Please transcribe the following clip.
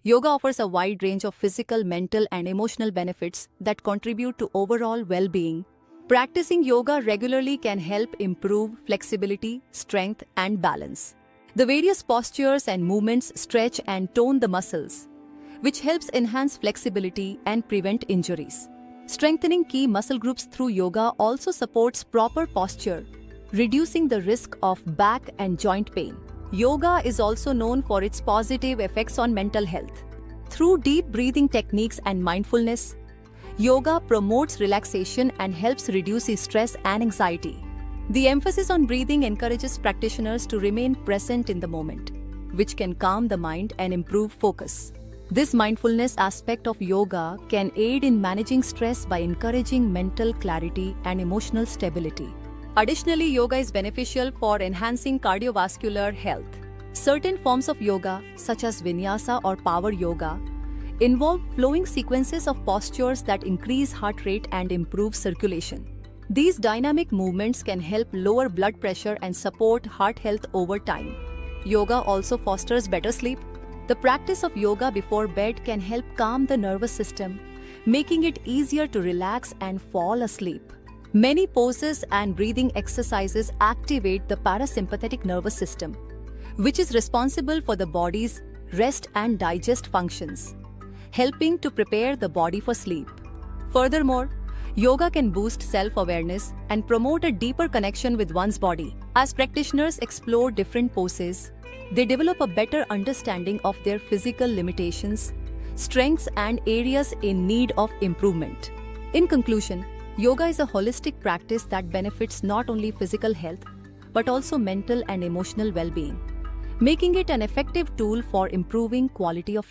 Yoga offers a wide range of physical, mental, and emotional benefits that contribute to overall well being. Practicing yoga regularly can help improve flexibility, strength, and balance. The various postures and movements stretch and tone the muscles, which helps enhance flexibility and prevent injuries. Strengthening key muscle groups through yoga also supports proper posture, reducing the risk of back and joint pain. Yoga is also known for its positive effects on mental health. Through deep breathing techniques and mindfulness, yoga promotes relaxation and helps reduce stress and anxiety. The emphasis on breathing encourages practitioners to remain present in the moment, which can calm the mind and improve focus. This mindfulness aspect of yoga can aid in managing stress by encouraging mental clarity and emotional stability. Additionally, yoga is beneficial for enhancing cardiovascular health. Certain forms of yoga, such as vinyasa or power yoga, involve flowing sequences of postures that increase heart rate and improve circulation. These dynamic movements can help lower blood pressure and support heart health over time. Yoga also fosters better sleep. The practice of yoga before bed can help calm the nervous system, making it easier to relax and fall asleep. Many poses and breathing exercises activate the parasympathetic nervous system, which is responsible for the body's rest and digest functions, helping to prepare the body for sleep. Furthermore, yoga can boost self-awareness and promote a deeper connection with one's body. As practitioners explore different poses, they develop a better understanding of their physical limitations, strengths, and areas in need of improvement. In conclusion, yoga is a holistic practice that benefits not only physical health, but also mental and emotional well-being, making it an effective tool for improving quality of